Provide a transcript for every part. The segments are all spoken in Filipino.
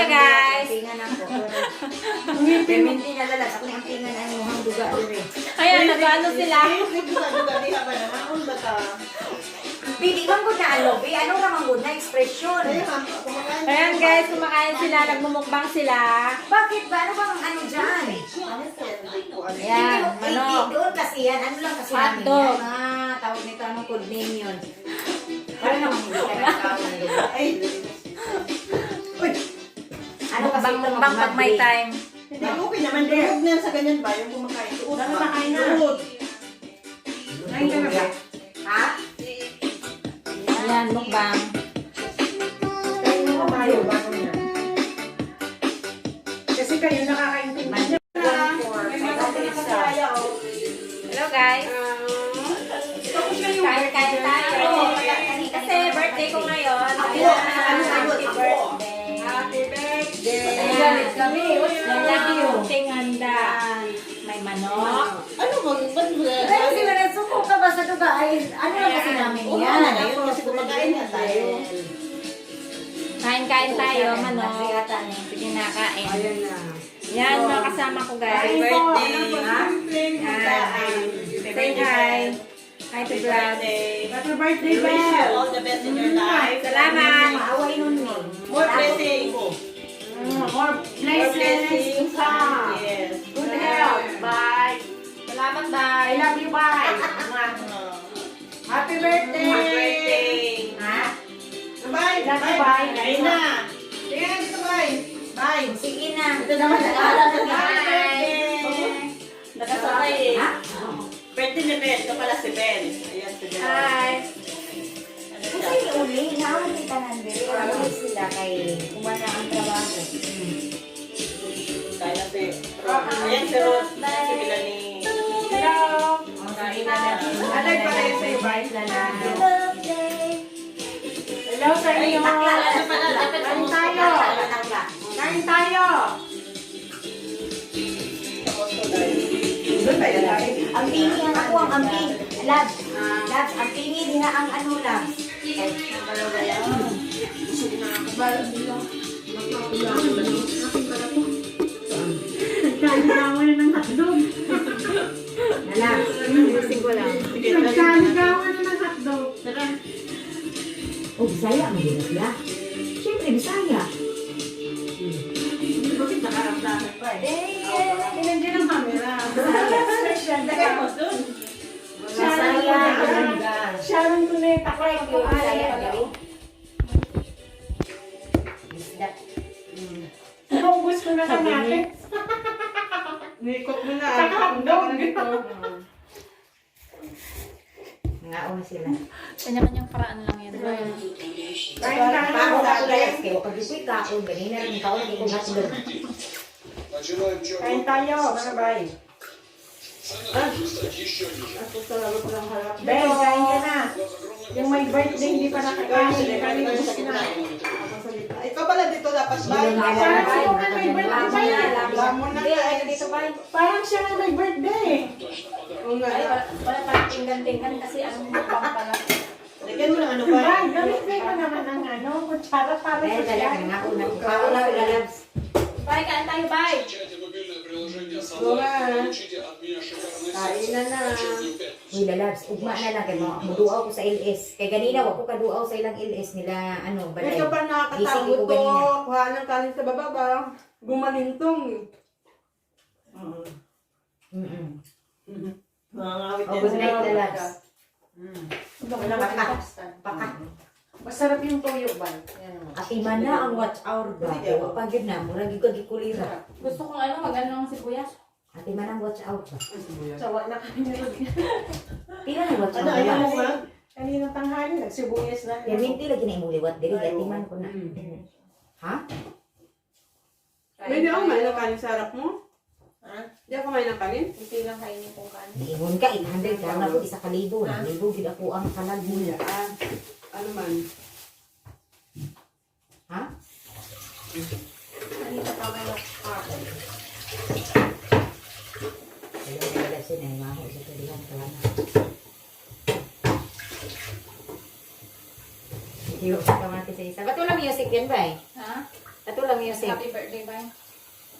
Hello guys! Ampingan ako. Perminti na lalas. Ako na ampingan ay muhang duga rin. Ayan, nag-ano sila. Bili bang good na ano? Ano naman good na ekspresyon? Ayan guys, kumakain sila, nagmumukbang sila. Bakit ba? Ano bang ano dyan? Ayan, manok. Doon kasi yan. Ano lang kasi namin Hotdog. yan. Tawag nito, anong code name yun? Para naman hindi ka nagkawin. Ano kasi ito Mukbang pag may time. Hindi, okay naman. Huwag na sa ganyan ba? Yung kumakain. Ano makain na? Kain ka na ba? Ha? Ayan, mukbang. Kain mo ka tayo bago yan. Kasi kayo nakakaintindihan. Hello guys. Kain-kain tayo. Kasi birthday ko ngayon. Ako, Happy birthday. Happy birthday. Ayan. Kami, Love you. Tinganda. May manok. Ano bang? Ba't mo na? Ay, kasi nasuko ka ba sa duga? Ay, ano lang kasi namin Oo, yan. ngayon kasi kumakain na tayo. Kain-kain tayo, manok. Sige na, kain. Yan, mga kasama ko guys. Say hi. Hi to vlog. Happy birthday, Belle! All the best in your life. Salamat. Maaway nun eh. More blessings. More blessings to come. Yes. Good health. Bye. Salamat, I bye. love you, bye. Happy birthday. Happy birthday. Ha? Bye. Love you, bye. Kain na. Sige, dito, bye. Bye. Sige na. Ito naman nag-aaral na Nakasabay eh. Ha? Birthday ni Ben. Ito pala si Ben. Ayan si Ben. Hi. Kasi uli, naawag kita nandun. Ano sila kay kumana ang trabaho. Kaya na si Ayan si Ruth. Ayan si Melanie. Hello. Kain na natin. Alay pala yun sa'yo, bye. Happy birthday. Hello sa inyo. Kain tayo. Kain tayo. Ang pingi ang ako ang amping. Labs. Labs. Ang pingi din na ang ano labs. Nagkaligawan na ng hotdog. Labs. Ayusin ko lang. Nagkaligawan na ng hotdog. Oh, Bisaya ang din sila. Siyempre, Bisaya. Bakit nakaramdaman pa eh? Tinandiyan ang camera. Bisaya. Sharon Cuneta. Thank you, Bisaya. Isda. Naubos ko na natin. Nikot mo na. Saka hotdog. Ngaon sila. Kanya-kanyang paraan lang yan. Paano ako layas kayo? Pag ito'y kaon, ganina rin kaon, hindi ko hotdog. Kain tayo, mga bay. Ben, kain ka na. Yung may birthday, hindi pa nakakain. Kain mo na. Ikaw pala dito dapat ba? Parang sino nga may birthday ba yan? Lamon na nga. Parang siya nga may birthday. Oo nga. Wala parang tinggan-tinggan kasi ang mukbang pala. Lagyan mo ng ano ba? Bay, gamit ko naman ang ano, kutsara para Dahil sa dala ka siya. nga una. Kaon lang sila labs. Bye, kain tayo, bye. Oo nga. Kain na na. Uy, lalabs, ugma na lang kay muduaw ko sa LS. Kay ganina wa ko kaduaw sa ilang LS nila ano, balay. Ikaw pa nakakatawag Gising ko to. ganina. Kuha ng kanin sa baba ba? Gumalintong. Mga ngawit Oh, good night, lalabs. Paka. Paka. Masarap yung toyo, bay. Ati man na ang watch hour ba? O pagid na, murag yung gikulira. Gusto kong mag-ano ng sibuyas. Ati man ang watch out ba? Sawa na kami nila. Pila na watch Ano, out ayaw mo ba? ba? Kanina tanghali, nagsibuyas na. Kaya minti lagi na imuliwat, dili ati man ko na. Ha? Pwede ako kumain ng kanin sa harap mo? Ha? Di ako kumain ng kanin? Hindi lang kainin kong kanin. Iibon ka, 800 lang ako, isa ka libo. Libo, gid ako ang kalag nila. Ano man? Ha? Kanina pa may nakakain. Ayaw na wala siya na imaho sa kalihan ka lang. Hindi ko sa kamati sa isa. Ba't walang music yan ba eh? Ha? Ato lang yung safe. Happy birthday ba?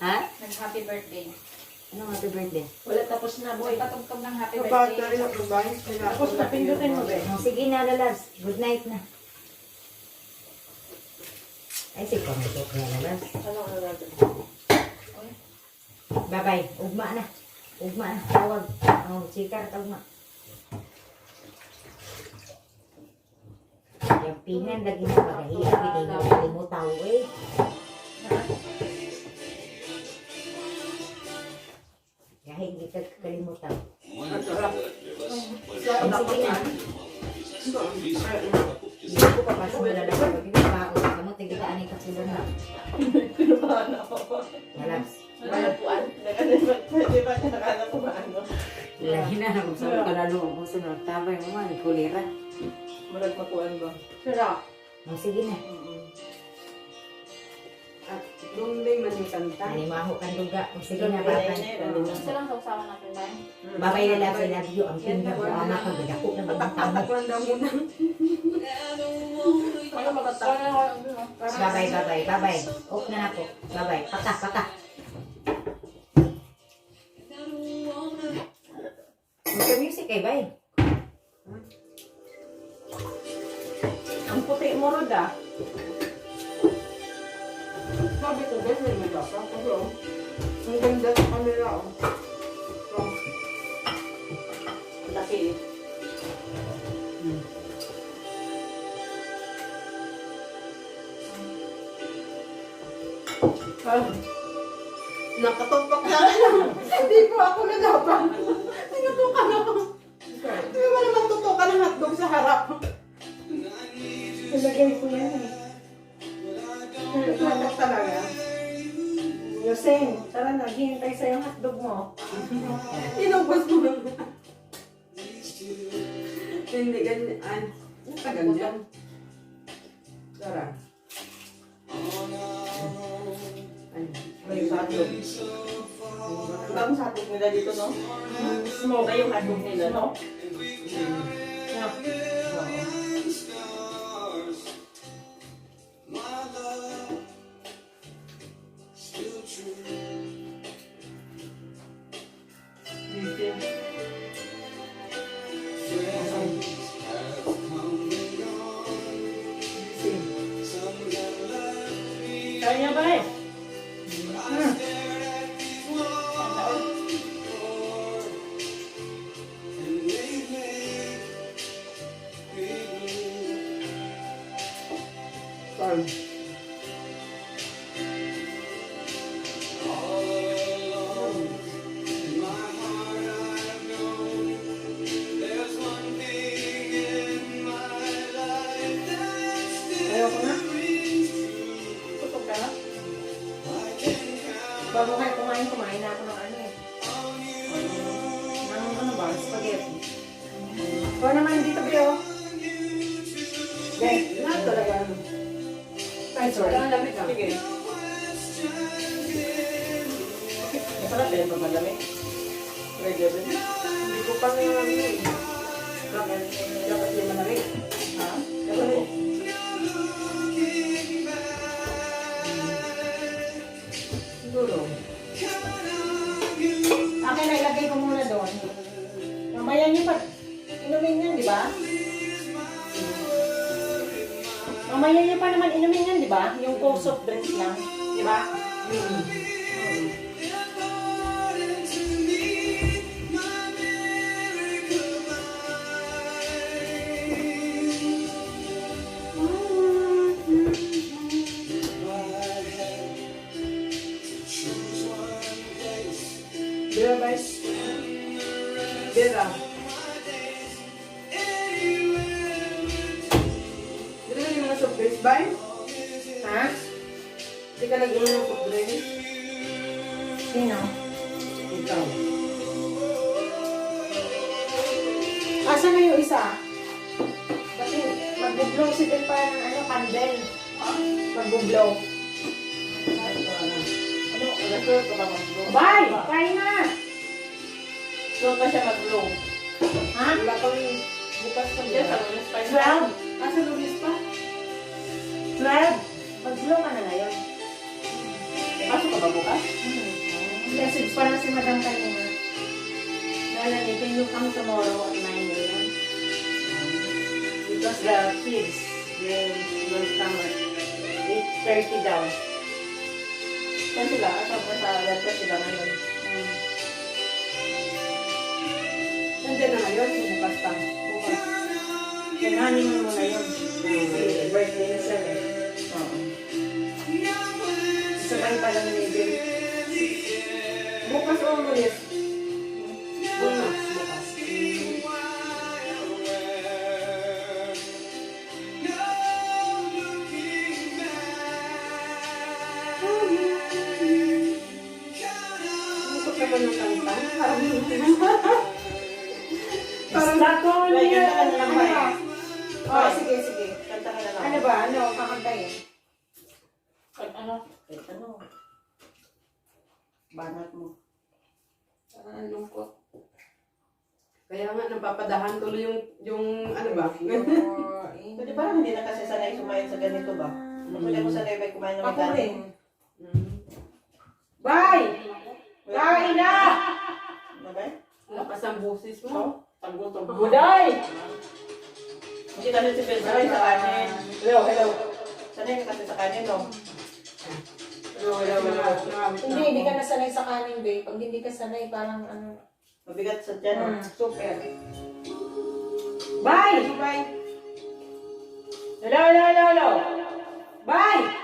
Ha? Nag-happy birthday. Ano happy birthday? Wala tapos na, boy. Patugtog ng happy Kapag birthday. na rin ba? Tapos na, pindutin mo, be. Oh, sige na, Lalabs. Good night na. Ay, si Pangito na, Lalabs. Ano ang natin? Bye-bye. Ugma na. Ugma na. Tawag. Oh, chika. Tawag na. Yung pingan, lagi na pagahirap. Hindi na malimutaw eh. Kahit hindi ka kalimutaw. Ang sarap. Sige na. Hindi ko papasok mo lalaki. Pag hindi pa ako, kamu tigitaan ni kapulan na. Pinubahan ako po. Lalabs. Malapuan. Di ba siya nakala ko ba ano? Lagi na. Kung saan ka lalo ang sunod. Tabay mo man. Kulira. Malagpakuan ba? Sarap. Oh, sige na. At doon din man yung kanta. Ani maho kan duga. Oh, sige na, babay. Gusto lang sausawan natin ba? Babay Lalabs. I love you. Ang pingan ko ama ka. Gadako na magtamo. Patak lang daw muna. Ano magatak? Babay, babay, babay. Off na na po. Babay. Pata, pata. Magka-music kay bay. Ang puti mo, Rod, ah. Sabi ko, ganyan may basa. Kasi ang ganda sa kanila. Laki. Nakatupak na ano. Hindi po ako nalaban. Tinutukan ako. Hindi mo naman tutukan ng hotdog sa harap. Nilagay ko yan, eh. Tutukan talaga. Yoseng, tara na, hihintay sa'yo yung hotdog mo. Inubos mo. Hindi ganyan. Ganyan. Tara. May hotdog. Ang bagong hotdog nila dito, no? Smoke yung hotdog nila, no? Kaya niya ba eh? Sorry. Ayoko na. Tutok ka na. Bago kayo kumain na ako ng ano eh. Ng ano ba? Spaghetti. Ikaw naman dito, Bio. Okay, lahat talaga. Ay, sorry. Ang lamig ah. Sige. Masarap eh, pag malamig. Regular. Hindi ko pa nga eh. Dapat yung malamig. Ha? Dapat Siguro. akin na ilagay ko muna doon. Mamaya niyo pa, inumin yan, di ba? Mamaya niyo pa naman inumin yan, di ba? Yung cold soft drinks lang, di ba? Bira ba? Bira. Bira ka yung mga soft drinks ba? Ha? Hindi ka nag-inom ng soft drinks? Sino? Ikaw. Asan na yung isa? Kasi mag-blow si Del pa ng ano, candle. Mag-blow. Ano? Nag-blow ka ba mag-blow? Bye! Kain na! Doon pa siya mag-blow. Ha? Wala pang bukas pa Yes, niya. sa lunes pa yun. 12? Asa lunes pa? 12? Mag-blow ka na ngayon. ba bukas? Message pa na si Madam kanina. Lalagay, can you come tomorrow at 9 a.m.? Because the kids will come at 8:30 daw. Saan sila? Asap mo sa letter sila ngayon. Nandiyan na ngayon, bukas pa. Bukas. Kinanin mo muna yun. Birthday na siya eh. Oo. Sabay pa lang ni Bill. Bukas o Lunes? Bukas. Bukot naman ng kanta. Start ko Like, niya. kanta ka na lang ba? Oh, sige, sige. Kanta ka na lang. Ano ba? Ano? Kakantayin. Ano? Ano? Banat mo. Ang lungkot. Kaya nga, napapadahan tuloy yung ano ba? Pwede parang hindi na kasi sanay kumain sa ganito ba? Pwede ako sanay ba kumain ng Ako rin. Bye! Kain na! Ano ba? Lakas ang boses mo. Tagot-tagot. Buday! Hindi kasi si Phil sanay sa kanin. Hello, hello. Sanay ka kasi sa kanin, no? Hindi ka nasanay sa kanin, babe. Pag hindi ka sanay, parang ano. Mabigat sa tiyan, no? Super. Bye! Bye. Hello, hello, hello, hello! Bye!